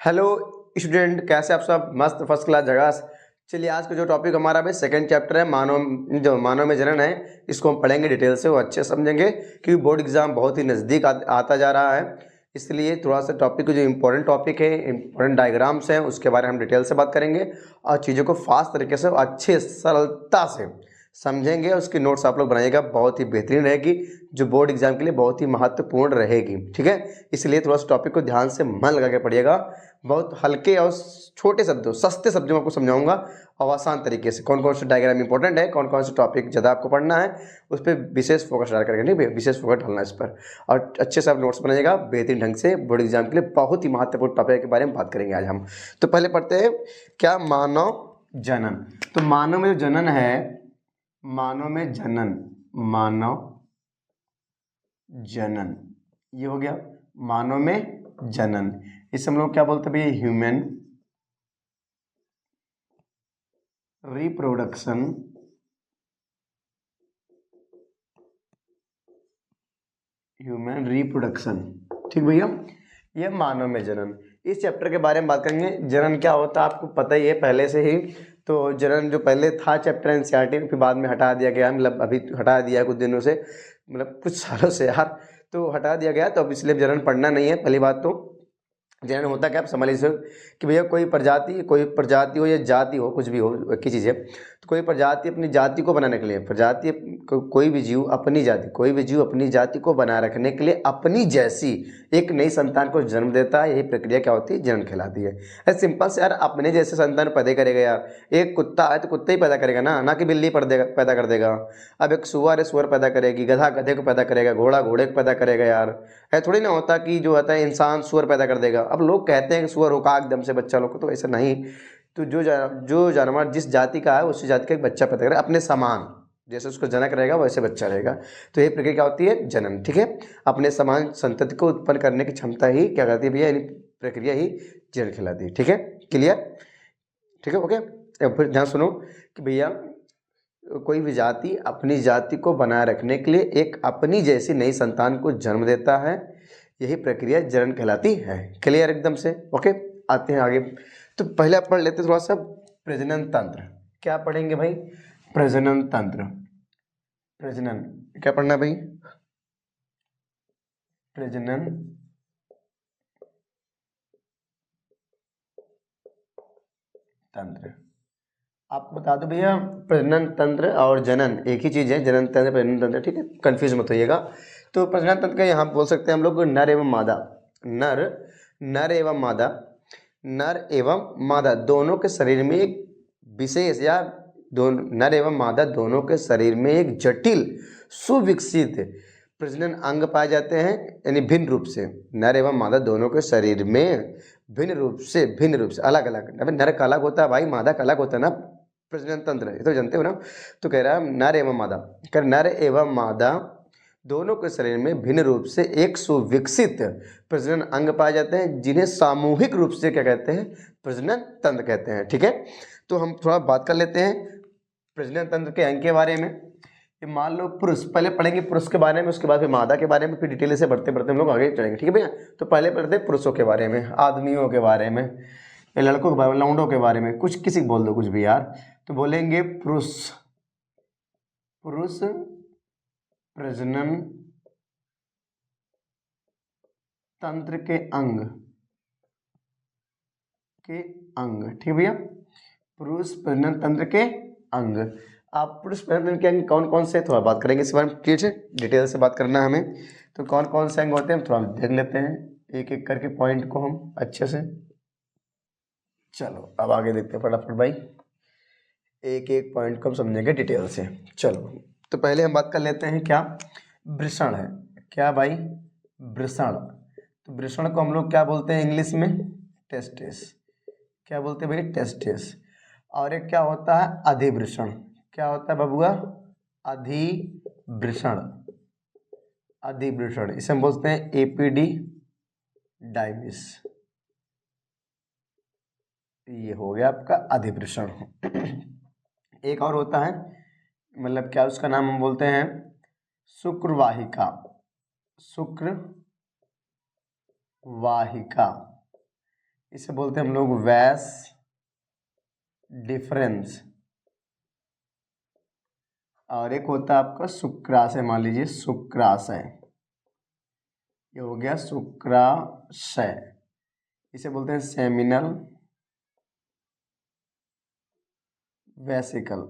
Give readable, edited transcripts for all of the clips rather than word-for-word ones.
Hello student, कैसे आप सब? मस्त फर्स्ट क्लास जगह। चलिए, आज का जो टॉपिक हमारा भाई सेकंड चैप्टर है, मानव में जनन है। इसको हम पढ़ेंगे डिटेल से, वो अच्छे समझेंगे क्योंकि बोर्ड एग्जाम बहुत ही नज़दीक आता जा रहा है। इसलिए थोड़ा सा टॉपिक जो इम्पोर्टेंट टॉपिक है, इम्पोर्टेंट डायग्राम्स हैं, उसके बारे में हम डिटेल से बात करेंगे और चीज़ों को फास्ट तरीके से अच्छे सरलता से समझेंगे। उसकी नोट्स आप लोग बनाइएगा, बहुत ही बेहतरीन रहेगी, जो बोर्ड एग्जाम के लिए बहुत ही महत्वपूर्ण रहेगी। ठीक है, इसलिए थोड़ा सा टॉपिक को ध्यान से मन लगा के पढ़िएगा। बहुत हल्के और छोटे शब्दों, सस्ते शब्दों में आपको समझाऊंगा और आसान तरीके से। कौन कौन से डायग्राम इंपॉर्टेंट है, कौन कौन से टॉपिक ज़्यादा आपको पढ़ना है, उस पर विशेष फोकस डाल करेंगे। नहीं भैया, विशेष फोकस डालना है इस पर, और अच्छे से आप नोट्स बनाइएगा बेहतरीन ढंग से। बोर्ड एग्जाम के लिए बहुत ही महत्वपूर्ण टॉपिक के बारे में बात करेंगे आज हम। तो पहले पढ़ते हैं क्या, मानव जनन। तो मानव में जो जनन है, मानव में जनन, मानव जनन, ये हो गया मानव में जनन। इसे हम लोग क्या बोलते हैं भैया? Human reproduction, human reproduction. ठीक भैया, ये मानव में जनन। इस चैप्टर के बारे में बात करेंगे। जनन क्या होता है आपको पता ही है पहले से ही। तो जनन जो पहले था चैप्टर एनसीईआरटी में, फिर बाद में हटा दिया गया, मतलब अभी हटा दिया कुछ दिनों से, मतलब कुछ सालों से यार, तो हटा दिया गया। तो अब इसलिए जनन पढ़ना नहीं है। पहली बात तो जनन होता क्या, आप समझ लीजिए कि भैया कोई प्रजाति हो या जाति हो, कुछ भी हो, एक ही चीज़ है। तो कोई प्रजाति अपनी जाति को बनाने के लिए, प्रजाति कोई भी जीव अपनी जाति, कोई भी जीव अपनी जाति को बनाए रखने के लिए अपनी जैसी एक नई संतान को जन्म देता है। यही प्रक्रिया क्या होती है? जनन कहलाती है। ऐसे सिंपल से यार, अपने जैसे संतान पैदा करेगा यार। एक कुत्ता है तो कुत्ता ही पैदा करेगा ना कि बिल्ली पैदा कर देगा। अब एक सुअर है, सुअर पैदा करेगी, गधा गधे को पैदा करेगा, घोड़ा घोड़े को पैदा करेगा यार। है थोड़ी ना होता कि जो होता है इंसान सुअर पैदा कर देगा। अब लोग कहते हैं कि सुअर होगा एकदम से बच्चा लोग को, तो ऐसा नहीं। तो जो जानवर जिस जाति का है उसी जाति का एक बच्चा पैदा करेगा अपने समान, जैसे उसको जनक रहेगा वैसे बच्चा रहेगा। तो ये प्रक्रिया क्या होती है? जनन। ठीक है, अपने समान संतति को उत्पन्न करने की क्षमता ही क्या कहती है भैया? यानी प्रक्रिया ही जनन कहलाती है। ठीक है, क्लियर? ठीक है, ओके। अब फिर ध्यान सुनो कि भैया कोई भी जाति अपनी जाति को बनाए रखने के लिए एक अपनी जैसी नई संतान को जन्म देता है। यही प्रक्रिया जनन कहलाती है। क्लियर एकदम से? ओके, आते हैं आगे। तो पहले आप पढ़ लेते थोड़ा सा प्रजनन तंत्र। क्या पढ़ेंगे भाई? प्रजनन तंत्र। प्रजनन क्या पढ़ना है भाई? प्रजनन तंत्र। आप बता दो भैया, प्रजनन तंत्र और जनन एक ही चीज़ है? जनन तंत्र, प्रजनन तंत्र, ठीक है, कंफ्यूज मत होइएगा। तो प्रजनन तंत्र का यहाँ बोल सकते हैं हम लोग नर एवं मादा। नर नर एवं मादा, नर एवं मादा दोनों के शरीर में एक विशेष, या दोनों नर एवं मादा दोनों के शरीर में एक जटिल सुविकसित प्रजनन अंग पाए जाते हैं। यानी भिन्न रूप से नर एवं मादा दोनों के शरीर में भिन्न रूप से अलग अलग। अभी नर का अलग होता है भाई, मादा का अलग होता है ना प्रजनन तंत्र, ये तो जानते हो ना। तो कह रहा है नर एवं मादा, कर नर एवं मादा दोनों के शरीर में भिन्न रूप से एक सुविकसित प्रजनन अंग पाए जाते हैं, जिन्हें सामूहिक रूप से क्या कहते हैं? प्रजनन तंत्र कहते हैं। ठीक है, तो हम थोड़ा बात कर लेते हैं प्रजनन तंत्र के अंग के बारे में। कि मान लो पुरुष, पहले पढ़ेंगे पुरुष के बारे में, उसके बाद फिर मादा के बारे में, फिर डिटेल से बढ़ते बढ़ते हम लोग आगे चलेंगे। ठीक है भैया, तो पहले पढ़ते हैं पुरुषों के बारे में, आदमियों के बारे में, या लड़कों के बारे में, लौंडों के बारे में, कुछ किसी को बोल दो कुछ भी यार। तो बोलेंगे पुरुष, पुरुष प्रजनन तंत्र के अंग, ठीक भैया, पुरुष प्रजनन तंत्र के अंग। आप पुरुष प्रजनन तंत्र के अंग कौन कौन से, थोड़ा बात करेंगे इस बारे में, ठीक है, डिटेल से बात करना है हमें। तो कौन कौन से अंग होते हैं थोड़ा देख लेते हैं, एक एक करके पॉइंट को हम अच्छे से। चलो अब आगे देखते हैं फटाफट भाई, एक एक पॉइंट को हम समझेंगे डिटेल से। चलो, तो पहले हम बात कर लेते हैं क्या, वृषण है। क्या भाई? वृषण। तो वृषण को हम लोग क्या बोलते हैं इंग्लिश में? टेस्टिस। क्या बोलते हैं भाई? टेस्टिस। और एक क्या होता है? अधिवृषण। क्या होता है बबुआ? अधिवृषण। अधिवृषण इसे हम बोलते हैं एपीडी डाइमिस। ये हो गया आपका अधिवृषण। एक और होता है, मतलब क्या उसका नाम हम बोलते हैं? शुक्रवाहिका। शुक्रवाहिका। इसे बोलते हैं हम लोग वैस डिफरेंस। और एक होता है आपका शुक्राशय, मान लीजिए शुक्राशय, ये हो गया शुक्राशय। इसे बोलते हैं सेमिनल वेसिकल।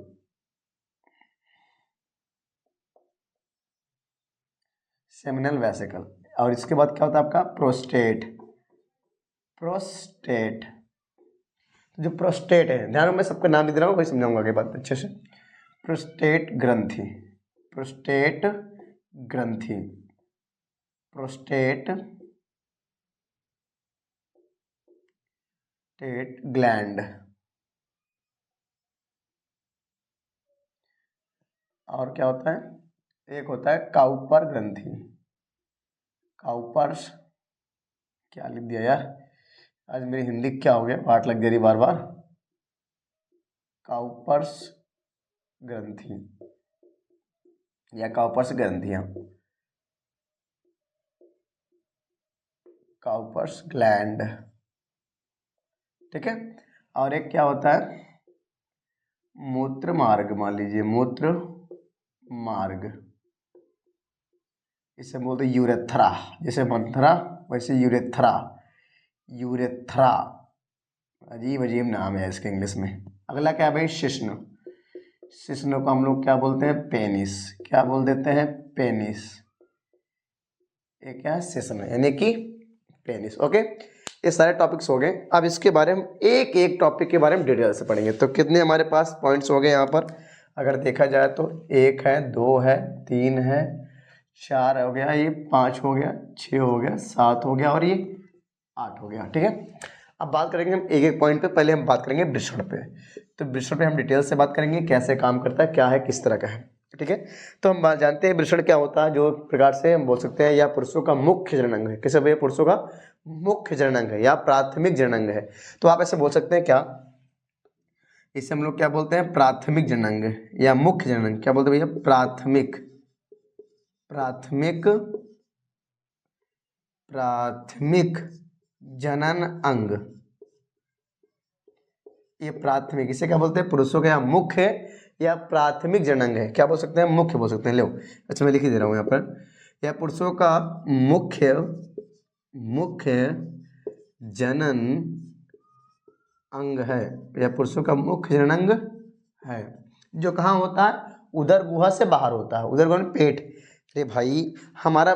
Seminal vesicle. और इसके बाद क्या होता है आपका प्रोस्टेट। प्रोस्टेट, जो प्रोस्टेट है, ध्यान में मैं सबका नाम लिख रहा हूँ, वही समझाऊंगा आगे बात अच्छे से। प्रोस्टेट ग्रंथि, प्रोस्टेट ग्रंथि, प्रोस्टेट टेट ग्लैंड। और क्या होता है, एक होता है काउपर ग्रंथि। काउपर्स, क्या लिख दिया यार, आज मेरी हिंदी क्या हो गया, पाठ लग जा रही बार बार। काउपर्स ग्रंथि या काउपर्स ग्रंथियां, काउपर्स ग्लैंड, ठीक है। और एक क्या होता है मूत्र मार्ग, मान लीजिए मूत्र मार्ग, इसे बोलते यूरेथ्रा, जैसे मंथरा वैसे यूरेथ्रा। यूरेथ्रा, अजीब अजीब नाम है इसके इंग्लिश में। अगला क्या है भाई, शिश्न। शिश्न को हम लोग क्या बोलते हैं, पेनिस। क्या बोल देते हैं, पेनिस। ये क्या है, शिश्न यानी कि पेनिस। ओके, ये सारे टॉपिक्स हो गए। अब इसके बारे में एक एक टॉपिक के बारे में डिटेल से पढ़ेंगे। तो कितने हमारे पास पॉइंट्स हो गए यहाँ पर, अगर देखा जाए तो 1 है, 2 है, 3 है, 4 हो गया, ये 5 हो गया, 6 हो गया, 7 हो गया और ये 8 हो गया, ठीक है। अब बात करेंगे हम एक एक पॉइंट पे। पहले हम बात करेंगे वृषण पे। तो वृषण पे हम डिटेल से बात करेंगे, कैसे काम करता है, क्या है, किस तरह का है, ठीक है। तो हम जानते हैं वृषण क्या होता है, जो प्रकार से हम बोल सकते हैं या पुरुषों का मुख्य जननांग है। कैसे भैया, पुरुषों का मुख्य जननांग है या प्राथमिक जननांग है। तो आप ऐसे बोल सकते हैं क्या, इसे हम लोग क्या बोलते हैं, प्राथमिक जननांग या मुख्य जननांग। क्या बोलते हैं भैया, प्राथमिक, प्राथमिक, प्राथमिक जनन अंग। ये प्राथमिक, इसे क्या बोलते हैं, पुरुषों का मुख्य या प्राथमिक जननांग है। क्या बोल सकते हैं, मुख्य बोल सकते हैं। लो अच्छा, मैं लिख ही दे रहा हूँ यहाँ पर, यह पुरुषों का मुख्य, मुख्य जनन अंग है। यह पुरुषों का मुख्य जनन अंग है, जो कहाँ होता है, उदर गुहा से बाहर होता है। उदर गुहा में पेट। अरे भाई, हमारा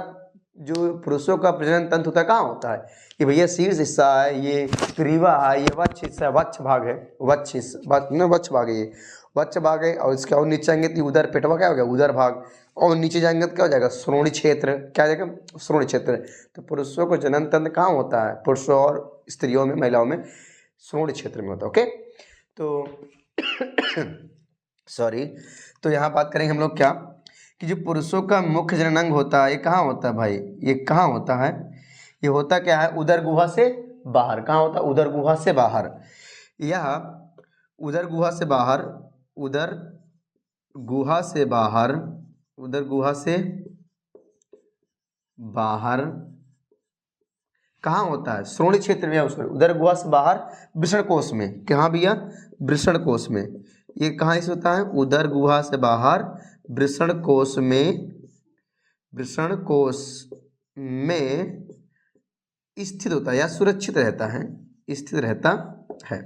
जो पुरुषों का प्रजनन तंत्र होता है कहाँ होता है, कि भैया शीर्ष हिस्सा है, ये ग्रीवा है, ये वक्ष हिस्सा है, वक्ष भाग है, वक्ष वक्ष भाग है, ये वक्ष भाग है। और इसके और नीचे जाएंगे तो उदर पेटवा क्या हो गया, उदर भाग। और नीचे जाएंगे तो क्या हो जाएगा, श्रोणि क्षेत्र। क्या हो जाएगा, श्रोणि क्षेत्र। तो पुरुषों को जनन तंत्र कहाँ होता है, पुरुषों और स्त्रियों में, महिलाओं में श्रोणि क्षेत्र में होता है। ओके, तो सॉरी, तो यहाँ बात करेंगे हम लोग क्या, कि जो पुरुषों का मुख्य जननांग होता है, ये कहाँ होता है भाई, ये कहाँ होता है, ये होता क्या है, उदर गुहा से बाहर। कहाँ होता है, उदर गुहा से बाहर। यह उदर गुहा से बाहर, उदर गुहा से बाहर, उदर गुहा से बाहर कहाँ होता है, श्रोणि क्षेत्र में, उसमें उदर गुहा से बाहर वृषण कोश में। कहाँ भैया, वृषण कोश में। ये कहाँ से होता है, उदर गुहा से बाहर वृषण कोश में, वृषण कोश में स्थित होता है या सुरक्षित रहता है, स्थित रहता है,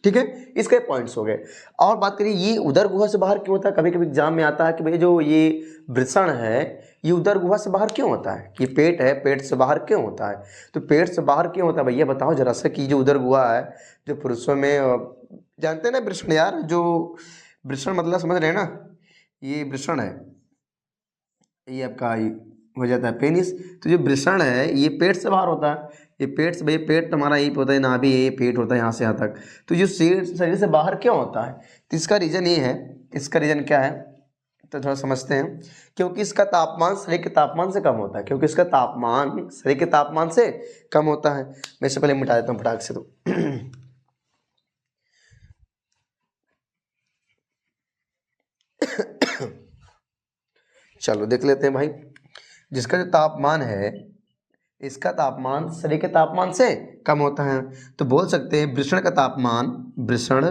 ठीक है। इसके पॉइंट्स हो गए। और बात करिए, ये उदर गुहा से बाहर क्यों होता है। कभी कभी एग्जाम में आता है कि भाई जो ये वृषण है, ये उदर गुहा से बाहर क्यों होता है, कि पेट है, पेट से बाहर क्यों होता है। तो पेट से बाहर क्यों होता है भैया, बताओ जरा सा। कि जो उदर गुहा है, जो पुरुषों में जानते हैं ना वृषण यार, जो वृषण मतलब समझ रहे हैं ना, ये वृषण है, ये आपका हो जाता है पेनिस। तो जो वृषण है ये पेट से बाहर होता है। ये पेट से, भाई पेट तुम्हारा यही होता है, नाभि ये पेट होता है यहाँ से यहाँ तक। तो जो शरीर से बाहर क्यों होता है, तो इसका रीज़न ये है। इसका रीज़न क्या है, तो थोड़ा समझते हैं। क्योंकि इसका तापमान शरीर के तापमान से कम होता है। क्योंकि इसका तापमान शरीर के तापमान से कम होता है। मैं इससे पहले मिटा देता हूँ फटाक से। तो चलो देख लेते हैं भाई, जिसका जो तापमान है, इसका तापमान शरीर के तापमान से कम होता है। तो बोल सकते हैं वृषण का तापमान, वृषण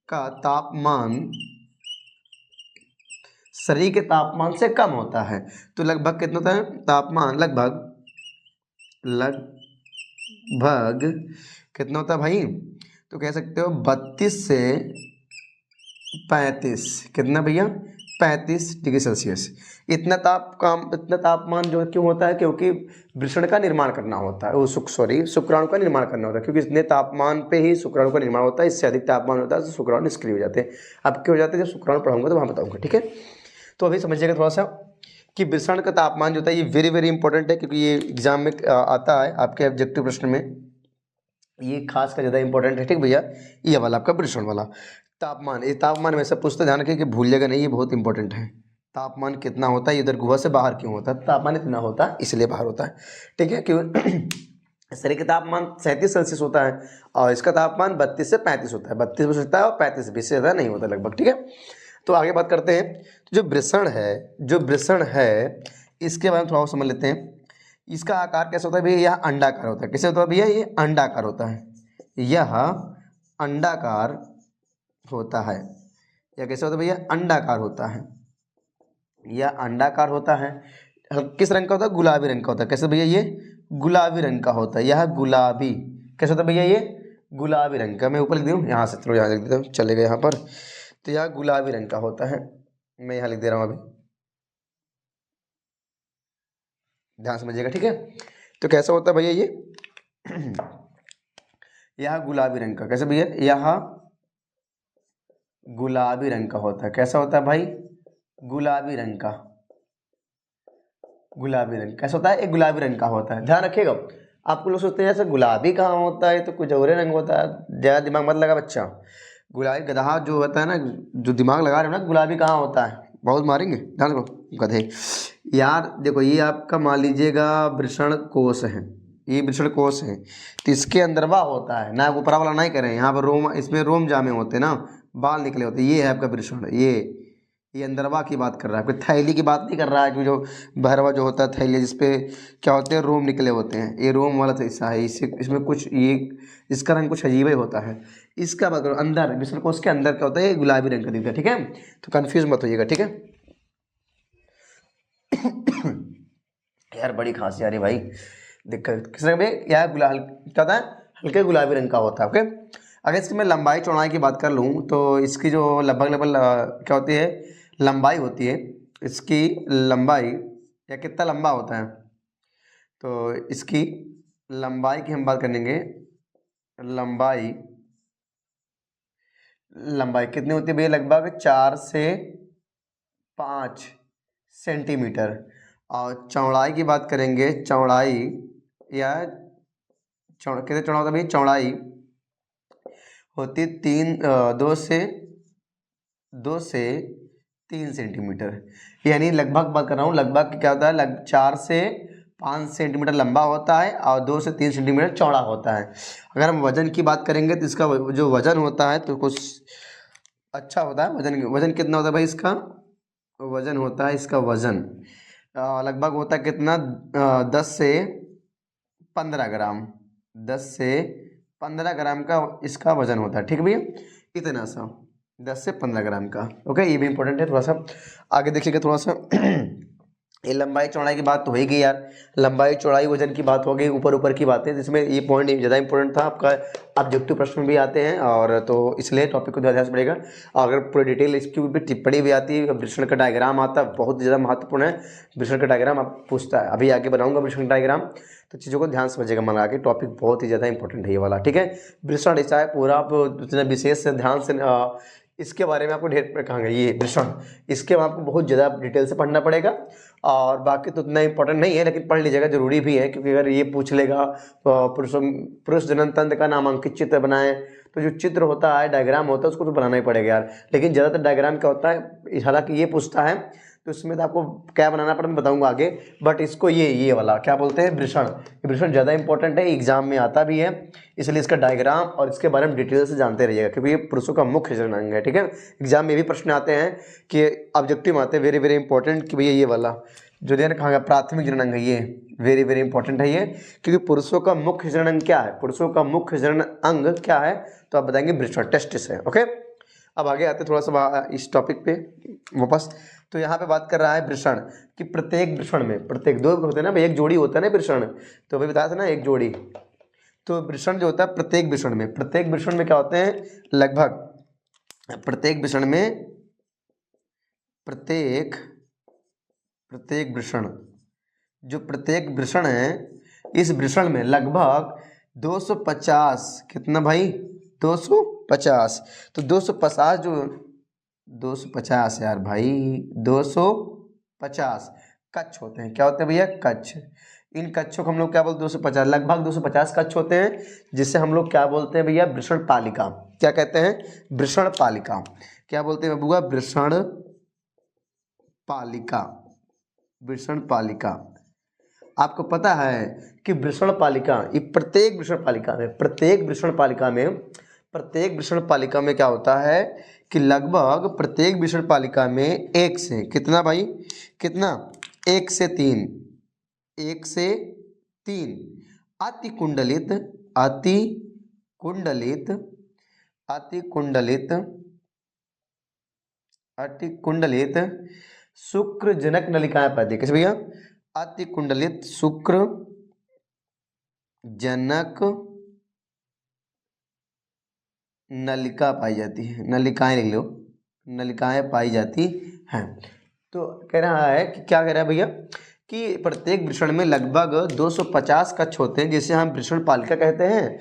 का तापमान शरीर के तापमान से कम होता है। तो लगभग कितना होता है तापमान? लगभग कितना होता है भाई? तो कह सकते हो 32 से 35। कितना भैया? 35 डिग्री सेल्सियस। इतना तापमान जो क्यों होता है? क्योंकि वृषण का निर्माण करना होता है, शुक्राणु का निर्माण करना होता है, क्योंकि इतने तापमान पे ही शुक्राणु का निर्माण होता है। इससे अधिक तापमान होता है तो शुक्राणु निष्क्रिय हो जाते हैं। अब क्या हो जाते हैं? जब शुक्राणु पढ़ाऊंगा तो वहाँ बताऊंगा, ठीक है। तो अभी समझिएगा थोड़ा सा कि वृषण का तापमान जो होता है ये वेरी वेरी इंपॉर्टेंट है, क्योंकि ये एग्जाम में आता है आपके ऑब्जेक्टिव प्रश्न में, ये खास का ज़्यादा इंपॉर्टेंट है, ठीक भैया। ये वाला आपका वृषण वाला तापमान, ये तापमान में सब पूछते, ध्यान रखिए कि भूलिएगा नहीं, ये बहुत इंपॉर्टेंट है। तापमान कितना होता है? इधर गुहा से बाहर क्यों होता है? तापमान इतना होता है इसलिए बाहर होता है, ठीक है। क्यों? शरीर का तापमान 37 सेल्सियस होता है और इसका तापमान 32 से 35 होता है। 32 हो सकता है और 35 20 से ज़्यादा नहीं होता लगभग, ठीक है। तो आगे बात करते हैं। तो जो वृषण है इसके बारे में थोड़ा समझ लेते हैं। इसका आकार कैसा होता है भैया? यह अंडाकार होता है। कैसे होता है भैया? ये अंडाकार होता है। यह अंडाकार होता है। या कैसे होता है भैया? अंडाकार होता है। यह अंडाकार होता है। किस रंग का होता है? गुलाबी रंग का होता है। कैसे भैया? ये गुलाबी रंग का होता है। यह गुलाबी कैसे होता है भैया? ये गुलाबी रंग का। मैं ऊपर लिख दूँ, यहाँ से चलो यहाँ लिख देता हूँ, चलेगा यहाँ पर। तो यह गुलाबी रंग का होता है। मैं यहाँ लिख दे रहा हूँ, अभी ध्यान समझिएगा, ठीक है। तो कैसा होता है भैया? ये यह गुलाबी रंग का। कैसे भैया? यह गुलाबी रंग का होता है। कैसा होता है भाई? गुलाबी रंग का। गुलाबी रंग कैसा होता है? एक गुलाबी रंग का होता है। ध्यान रखिएगा, आपको लोग सोचते हैं जैसे गुलाबी कहाँ होता है, तो कुछ और रंग होता है। ज़्यादा दिमाग मत लगा बच्चा। गुलाबी गधा जो होता है ना, जो दिमाग लगा रहे हो ना, गुलाबी कहाँ होता है? बहुत मारेंगे, ध्यान रखो गधे। यार देखो, ये आपका मान लीजिएगा वृषण कोश है, ये वृषण कोश है। तो इसके अंदरवा होता है ना, ऊपरा वाला नहीं करें, यहाँ पर रोम, इसमें रोम जामे होते हैं ना, बाल निकले होते हैं। ये है आपका वृषण। ये अंदरवा की बात कर रहा है, कोई थैली की बात नहीं कर रहा है। कि जो बहरवा जो होता है थैली, जिसपे क्या होते हैं? रोम निकले होते हैं। ये रोम वाला हिस्सा है। इसमें कुछ ये इसका रंग कुछ अजीब ही होता है। इसका बात करो अंदर, वृषण कोश के अंदर क्या होता है? ये गुलाबी रंग का दिखता है, ठीक है। तो कंफ्यूज मत होइएगा, ठीक है। यार बड़ी खांसी आ रही भाई, दिक्कत किस रंग में? यार क्या होता है? हल्के गुलाबी रंग का होता है, ओके। अगर इसकी मैं लंबाई चौड़ाई की बात कर लूँ तो इसकी जो लगभग क्या होती है? लंबाई होती है। इसकी लंबाई या कितना लंबा होता है? तो इसकी लंबाई की हम बात करेंगे। लंबाई कितनी होती है भैया? लगभग 4 से 5 सेंटीमीटर। और चौड़ाई की बात करेंगे, चौड़ाई या कितने चौड़ा होता है भैया? चौड़ाई होती 2 से 3 सेंटीमीटर। यानी लगभग बात कर रहा हूँ, लगभग क्या होता है? 4 से 5 सेंटीमीटर लंबा होता है और 2 से 3 सेंटीमीटर चौड़ा होता है। अगर हम वजन की बात करेंगे तो इसका जो वजन होता है तो कुछ अच्छा होता है। वजन कितना होता है भाई? इसका वजन होता है, इसका वजन लगभग होता है कितना? 10 से 15 ग्राम। 10 से 15 ग्राम का इसका वजन होता है, ठीक है भैया। इतना सा 10 से 15 ग्राम का, ओके। ये भी इंपॉर्टेंट है थोड़ा सा। आगे देखिएगा थोड़ा सा। ये लंबाई चौड़ाई की बात तो होगी यार, लंबाई चौड़ाई वजन की बात हो गई, ऊपर की बातें, जिसमें ये पॉइंट ज़्यादा इंपॉर्टेंट था आपका। ऑब्जेक्टिव प्रश्न में भी आते हैं, और तो इसलिए टॉपिक को ध्यान से पड़ेगा। अगर पूरी डिटेल इसकी भी टिप्पणी भी आती है, वृषण का डायग्राम आता है, बहुत ज़्यादा महत्वपूर्ण है। वृषण का डायग्राम आप पूछता है, अभी आगे बनाऊंगा वृषण डायग्राम, तो चीज़ों को ध्यान समझिएगा मंगा के। टॉपिक बहुत ही ज़्यादा इंपॉर्टेंट है ये वाला, ठीक है। वृषण ऐसा है पूरा, आप जितना विशेष से ध्यान से इसके बारे में आपको ढेर कहाँ गई ये वृषण, इसके में आपको बहुत ज़्यादा डिटेल से पढ़ना पड़ेगा। और बाकी तो उतना इंपॉर्टेंट नहीं है, लेकिन पढ़ लीजिएगा, जरूरी भी है। क्योंकि अगर ये पूछ लेगा पुरुष जनन तंत्र का नामांकित चित्र बनाएं, तो जो चित्र होता है, डायग्राम होता है, उसको तो बनाना ही पड़ेगा यार। लेकिन ज़्यादातर डायग्राम क्या होता है, हालांकि ये पूछता है तो इसमें तो आपको क्या बनाना पड़ता है मैं बताऊंगा आगे। बट इसको ये वाला क्या बोलते हैं? वृषण। वृषण ज़्यादा इंपॉर्टेंट है, एग्जाम में आता भी है, इसलिए इसका डायग्राम और इसके बारे में डिटेल से जानते रहिएगा, क्योंकि ये पुरुषों का मुख्य जनन अंग है, ठीक है। एग्जाम में भी प्रश्न आते हैं कि ऑब्जेक्टिव आते हैं वेरी वेरी इंपॉर्टेंट, कि भैया ये वाला जो ध्यान कहा गया प्राथमिक जनन अंग है, ये वेरी वेरी इंपॉर्टेंट है ये, क्योंकि पुरुषों का मुख्य जनन अंग क्या है, पुरुषों का मुख्य जनन अंग क्या है, तो आप बताएंगे वृषण, टेस्टिस है। ओके, अब आगे आते थोड़ा सा इस टॉपिक पे वापस। तो यहाँ पे बात कर रहा है वृषण कि प्रत्येक वृषण में, प्रत्येक दो होते हैं ना भाई, एक जोड़ी होता है ना वृषण, तो भाई बताया था ना एक जोड़ी, तो वृषण जो होता है प्रत्येक वृषण में, प्रत्येक वृषण में क्या होते हैं, लगभग प्रत्येक वृषण में, प्रत्येक वृषण, जो प्रत्येक वृषण है, इस वृषण में लगभग 250, कितना भाई 250, तो 250 जो 250 यार भाई 250 कच्छ होते हैं, क्या होते हैं भैया, कच्छ। इन कच्छों को हम लोग क्या बोलते हैं, 250, लगभग 250 कच्छ होते हैं, जिसे हम लोग क्या बोलते हैं भैया, वृषण पालिका। क्या कहते हैं, वृषण पालिका। क्या बोलते हैं बबुआ, वृषण पालिका, वृषण पालिका। आपको पता है कि वृषण पालिका, ये प्रत्येक वृषण पालिका में, प्रत्येक वृषण पालिका में, प्रत्येक वृषण पालिका में क्या होता है कि लगभग प्रत्येक वृषण पालिका में एक से कितना भाई, कितना, 1 से 3, 1 से 3 अति कुंडलित, अति कुंडलित, अति कुंडलित, अति कुंडलित शुक्र जनक नलिकाएं पाई, कैसे भैया, अति कुंडलित शुक्र जनक नलिका पाई जाती है, नलिकाएं लिख लो, नलिकाएं पाई जाती हैं। तो कह रहा है कि क्या कह रहा है भैया कि प्रत्येक वृषण में लगभग 250 कच्छ होते हैं, जिसे हम वृषण पालिका कहते हैं,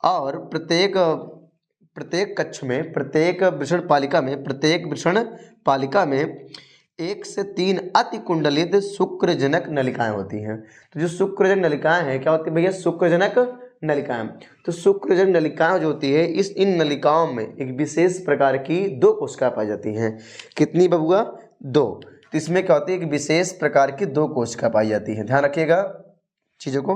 और प्रत्येक कच्छ में, प्रत्येक वृषण पालिका में, प्रत्येक वृषण पालिका में 1 से 3 अति कुंडलित शुक्रजनक नलिकाएं होती हैं। तो जो शुक्रजनक नलिकाएं हैं क्या होती है भैया, शुक्रजनक नलिकाएं। तो शुक्रजनक नलिकाएं जो होती है, इन नलिकाओं में एक विशेष प्रकार की 2 कोशिकाएं पाई जाती हैं। कितनी बबुआ, 2। तो इसमें क्या होती है, एक विशेष प्रकार की 2 कोशिकाएं पाई जाती हैं, ध्यान रखिएगा चीज़ों को।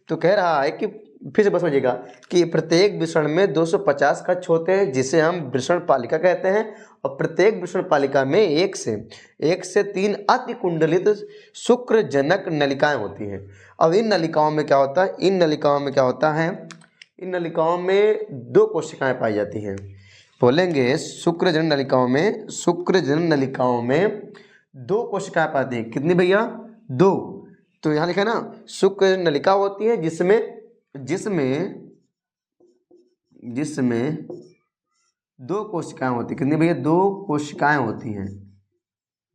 तो कह रहा है कि फिर से बस समझिएगा कि प्रत्येक वृषण में 250 कच्छ होते हैं, जिसे हम वृषण पालिका कहते हैं, और प्रत्येक वृषण पालिका में 1 से 3 अति कुंडलित शुक्रजनक नलिकाएं होती हैं। अब इन नलिकाओं में क्या होता है, इन नलिकाओं में क्या होता है, इन नलिकाओं में 2 कोशिकाएं पाई जाती हैं। बोलेंगे शुक्रजनक नलिकाओं में, शुक्रजनक नलिकाओं में 2 कोशिकाएं पाती हैं, कितनी भैया, 2। तो यहाँ लिखा है ना, शुक्र नलिका होती है जिसमें 2 कोशिकाएं होती है, कितनी भैया, 2 कोशिकाएं होती हैं,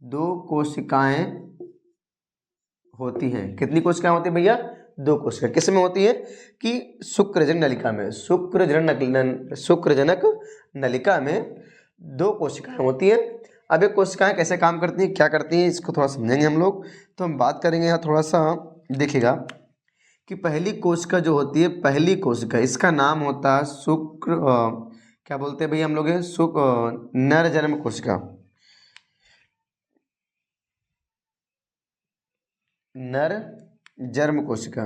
2 कोशिकाएं होती हैं। कितनी कोशिकाएं होती है भैया, 2 कोशिकाएं। किस में होती है कि शुक्रजनक नलिका में, शुक्रजनक नलिका में 2 कोशिकाएं होती हैं। अब ये कोशिकाएं कैसे काम करती हैं, क्या करती हैं, इसको थोड़ा समझेंगे हम लोग। तो हम बात करेंगे यहाँ थोड़ा सा, देखिएगा कि पहली कोशिका जो होती है, पहली कोशिका, इसका नाम होता है शुक्र क्या बोलते हैं भैया हम लोग, नर जन्म कोशिका, नर जन्म कोशिका,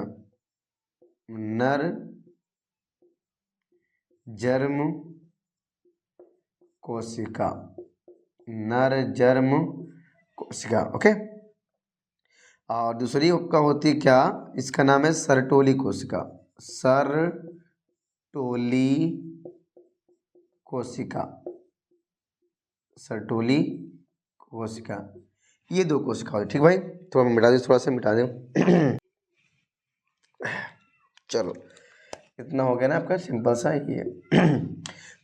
नर जन्म कोशिका, नर जन्म कोशिका। ओके, और दूसरी का होती क्या, इसका नाम है सरटोली कोशिका, सरटोली कोशिका, सरटोली कोशिका। ये 2 कोशिका होती, ठीक भाई। तो हम मिटा दें, थोड़ा सा मिटा दें चलो इतना हो गया ना आपका, सिंपल सा ये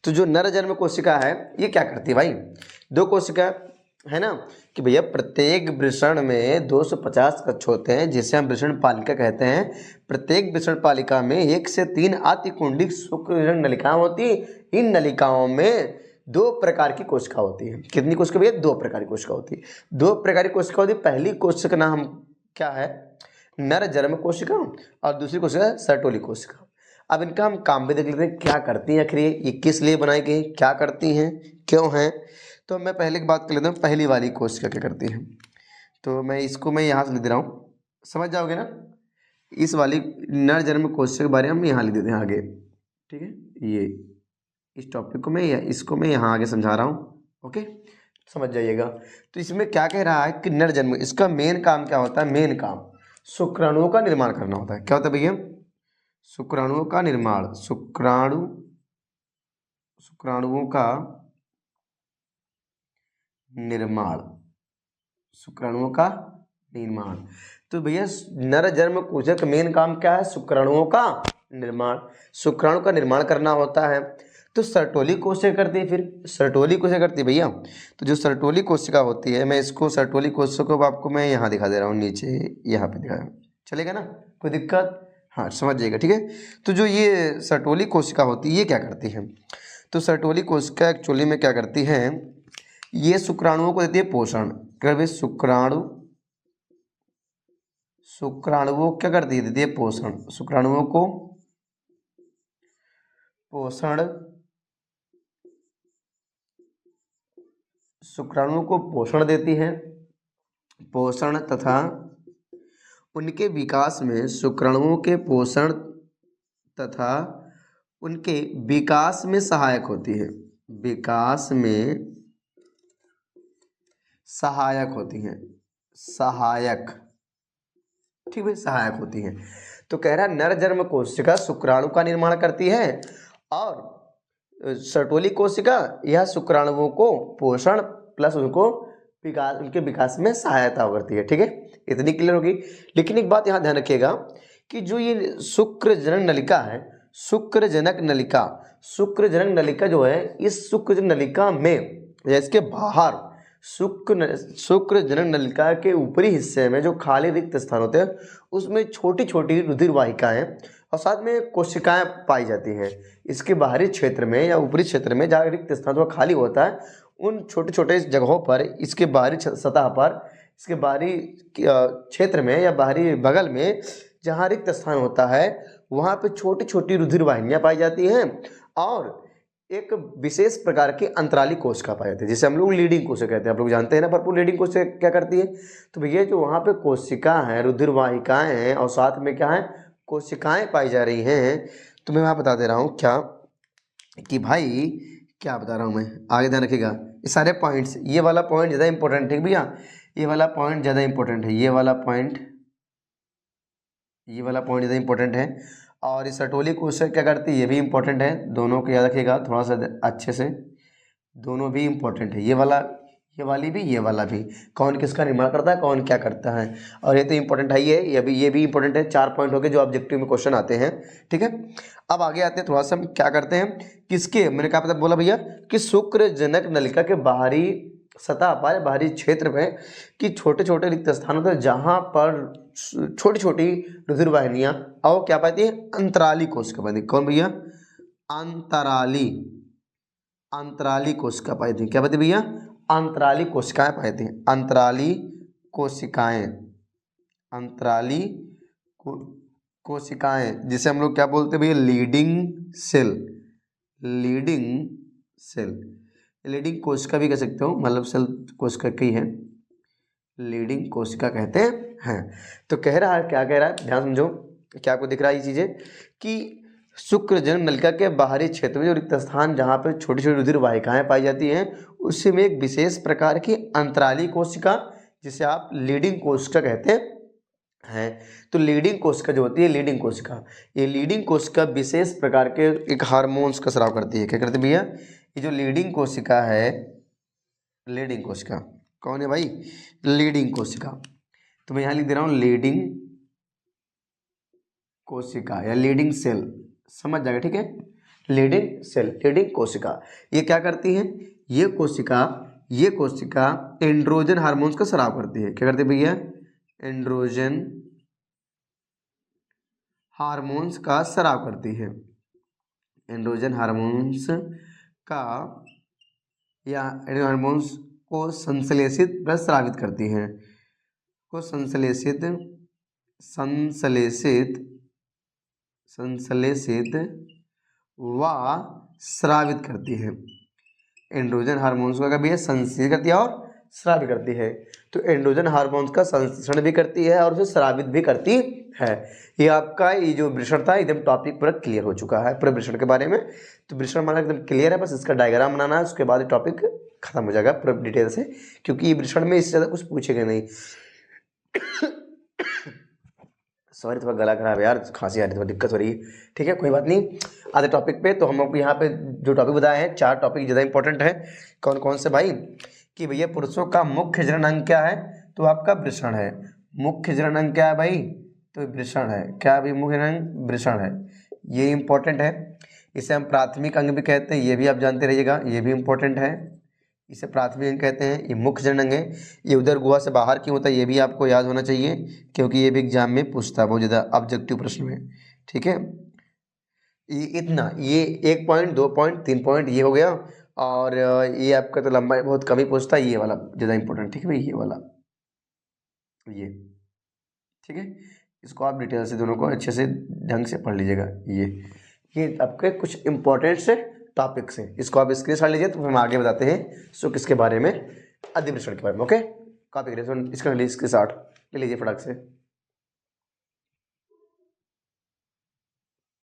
तो जो नर जन्म कोशिका है, ये क्या करती है भाई, 2 कोशिका है ना, कि भैया प्रत्येक वृषण में 250 कक्ष होते हैं, जिसे हम वृषण पालिका कहते हैं। प्रत्येक वृषण पालिका में 1 से 3 अति कुंडलित शुक्रजनक नलिकाएं होती। इन नलिकाओं में 2 प्रकार की कोशिका होती है। कितनी कोशिका भैया, 2 प्रकार की कोशिका होती है। 2 प्रकार की कोशिका होती है। पहली कोशिका का नाम क्या है, नर जन्म कोशिका, और दूसरी कोशिका सरटोली कोशिका। अब इनका हम काम भी देख लेते हैं, क्या करती हैं आखिर ये किस लिए बनाई गई, क्या करती हैं, क्यों हैं। तो मैं पहले की बात कर लेता हूँ, पहली वाली कोशिका क्या करती है। तो मैं इसको यहाँ से लिख दे रहा हूँ, समझ जाओगे ना। इस वाली नर जन्म कोशिका के बारे में हम यहाँ लिख देते हैं आगे, ठीक है। ये इस टॉपिक को मैं इसको मैं यहाँ आगे समझा रहा हूँ। ओके, समझ जाइएगा। तो इसमें क्या कह रहा है कि नर जन्म, इसका मेन काम क्या होता है, मेन काम शुक्राणुओं का निर्माण करना होता है। क्या होता है भैया, शुक्राणुओं का निर्माण, शुक्राणुओं का निर्माण, शुक्राणुओं का निर्माण। तो भैया नर जन्म कोशिका का मेन काम क्या है, शुक्राणुओं का निर्माण, शुक्राणु का निर्माण करना होता है। तो सर्टोली कोशिका करती है, फिर सर्टोली कोशिका करती है भैया। तो जो सर्टोली कोशिका होती है, मैं इसको सर्टोली कोशिका को आपको मैं यहाँ दिखा दे रहा हूँ, नीचे यहाँ पे दिखाया, चलेगा ना, कोई दिक्कत, हाँ समझ जाइएगा, ठीक है। तो जो ये सर्टोली कोशिका होती है ये क्या करती है, तो सर्टोली कोशिका एक्चुअली में क्या करती है, ये शुक्राणुओं को देती है पोषण। क्या भाई, शुक्राणुओं क्या करती है, देती है पोषण, शुक्राणुओं को पोषण, शुक्राणुओं को पोषण देती है, पोषण तथा उनके विकास में, शुक्राणुओं के पोषण तथा उनके विकास में सहायक होती है, विकास में सहायक होती हैं, सहायक, ठीक है, सहायक होती हैं। तो कह रहा है नर जन्म कोशिका शुक्राणु का निर्माण करती है और सर्टोली कोशिका यह शुक्राणुओं को पोषण प्लस उनको विकास, उनके विकास में सहायता करती है, ठीक है, इतनी क्लियर होगी। लेकिन एक बात यहाँ ध्यान रखिएगा कि जो ये शुक्रजनक नलिका है, शुक्रजनक नलिका, शुक्रजनक नलिका जो है, इस शुक्रजनक नलिका में या इसके बाहर शुक्रजनक नलिका के ऊपरी हिस्से में जो खाली रिक्त स्थान होते हैं उसमें छोटी छोटी रुधिर वाहिकाएं और साथ में कोशिकाएं पाई जाती हैं। इसके बाहरी क्षेत्र में या ऊपरी क्षेत्र में जहाँ रिक्त स्थान थोड़ा खाली होता है, उन छोटे छोटे जगहों पर, इसके बाहरी सतह पर, इसके बाहरी क्षेत्र में या बाहरी बगल में जहाँ रिक्त स्थान होता है वहाँ पे छोटी छोटी रुधिर वाहिनियाँ पाई जाती हैं और एक विशेष प्रकार की अंतराली कोशिका पाई जाती है, जिसे हम लोग लीडिंग कोशिका कहते हैं। आप लोग जानते हैं ना भरपूर लीडिंग कोशिका क्या करती है। तो भैया जो वहाँ पे कोशिका है, रुधिर वाहिकाएँ हैं और साथ में क्या है, कोशिकाएं पाई जा रही हैं। तो मैं वहाँ बता दे रहा हूँ क्या कि भाई क्या बता रहा हूँ मैं, आगे ध्यान रखिएगा। ये सारे पॉइंट्स, ये वाला पॉइंट ज़्यादा इंपॉर्टेंट है भैया, ये वाला पॉइंट ज़्यादा इंपॉर्टेंट है, ये वाला पॉइंट ज़्यादा इंपॉर्टेंट है। और इस सर्टोली कोशिका क्या करती है, ये भी इंपॉर्टेंट है, दोनों को याद रखिएगा थोड़ा सा अच्छे से, दोनों भी इंपॉर्टेंट है, ये वाला, ये वाली भी, ये वाला भी, कौन किसका निर्माण करता है, कौन क्या करता है। और ये तो इंपॉर्टेंट है ही है, ये भी इंपॉर्टेंट है। 4 पॉइंट हो गए जो ऑब्जेक्टिव में क्वेश्चन आते हैं, ठीक है। अब आगे आते हैं, थोड़ा सा हम क्या करते हैं, किसके, मैंने क्या पता बोला भैया कि शुक्रजनक नलिका के बाहरी सतह पर, बाहरी क्षेत्र में कि छोटे छोटे रिक्त स्थान होते हैं जहाँ पर छोटी छोटी रुधिर वाहिनियाँ और क्या पाती है, अंतराली कोशिका पाती है। कौन भैया, अंतराली, अंतराली कोशिका पाई थी। क्या पाती भैया, अंतराली कोशिकाएं पाई थी, अंतराली कोशिकाएं, अंतराली कोशिकाएं, जिसे हम लोग क्या बोलते हैं भैया, leading cell, leading cell, leading कोशिका भी कह सकते हो, मतलब सेल कोशिका की है, लीडिंग कोशिका कहते हैं। तो कह रहा है, क्या कह रहा है, ध्यान समझो, क्या आपको दिख रहा है ये चीज़ें कि शुक्रजनक नलिका के बाहरी क्षेत्र में जो रिक्त स्थान जहाँ पर छोटी छोटी रुधिर वाहिकाएं पाई जाती हैं उसमें एक विशेष प्रकार की अंतराली कोशिका, जिसे आप लीडिंग कोशिका कहते हैं। तो लीडिंग कोशिका जो होती है, लीडिंग कोशिका, ये लीडिंग कोशिका विशेष प्रकार के एक हार्मोन्स का स्राव करती है। क्या करती है भैया, ये जो लीडिंग कोशिका है, लीडिंग कोशिका कौन है भाई, लीडिंग कोशिका। तो मैं यहाँ लिख दे रहा हूँ लीडिंग कोशिका या लीडिंग सेल, समझ जाएगा, ठीक है, लीडिंग सेल, लीडिंग कोशिका। ये क्या करती है, ये कोशिका एंड्रोजन हार्मोन्स का स्राव करती है। क्या करती है भैया, एंड्रोजन हार्मोन्स का स्राव करती है, एंड्रोजन हार्मोन्स का या हार्मोन्स को संश्लेषित प्लस स्रावित करती हैं, को संश्लेषित व स्रावित करती है। एंड्रोजन हार्मोन्स का भी संश्लेषित करती है और स्रावित करती है। तो एंड्रोजन हार्मोन्स का संश्लेषण भी करती है और उसे स्रावित भी करती है। ये आपका ये जो वृषण था एकदम टॉपिक पूरा क्लियर हो चुका है पूरे वृषण के बारे में। तो वृषण हमारा एकदम क्लियर है, बस इसका डायग्राम बनाना है, उसके बाद ये टॉपिक खत्म हो जाएगा पूरा डिटेल से, क्योंकि ये वृषण में इससे ज़्यादा कुछ पूछेगा नहीं। सॉरी थोड़ा गला खराब है यार, खांसी आ रही है, थोड़ा दिक्कत हो रही है। ठीक है कोई बात नहीं, आधे टॉपिक पे। तो हम आपको यहाँ पे जो टॉपिक बताए हैं 4 टॉपिक ज़्यादा इंपॉर्टेंट है। कौन कौन से भाई? कि भैया पुरुषों का मुख्य जनन अंग क्या है? तो आपका वृषण है। मुख्य जनन अंग क्या है भाई? तो वृषण है। क्या भी मुख्य जनन अंग? वृषण है। ये इंपॉर्टेंट है। इसे हम प्राथमिक अंग भी कहते हैं, ये भी आप जानते रहिएगा, ये भी इंपॉर्टेंट है। इसे प्राथमिक अंग कहते हैं। ये मुख्य जनन अंग है। ये उदर गुहा से बाहर क्यों होता है ये भी आपको याद होना चाहिए, क्योंकि ये भी एग्जाम में पूछता है बहुत ज़्यादा ऑब्जेक्टिव प्रश्न में। ठीक है, ये इतना, ये 1 पॉइंट 2 पॉइंट 3 पॉइंट ये हो गया। और ये आपका तो लंबाई बहुत कम ही पूछता है, ये वाला ज़्यादा इंपॉर्टेंट। ठीक है भाई, ये वाला, ये ठीक है। इसको आप डिटेल से दोनों को अच्छे से ढंग से पढ़ लीजिएगा। ये आपके कुछ इंपॉर्टेंट से टॉपिक्स हैं, इसको आप स्क्रीनशॉट लीजिए। तो हम आगे बताते हैं सो किसके बारे में, अधिवृषण के बारे में। ओके, कॉपी करिए इसका स्क्रीनशॉट ले लीजिए फटाक से।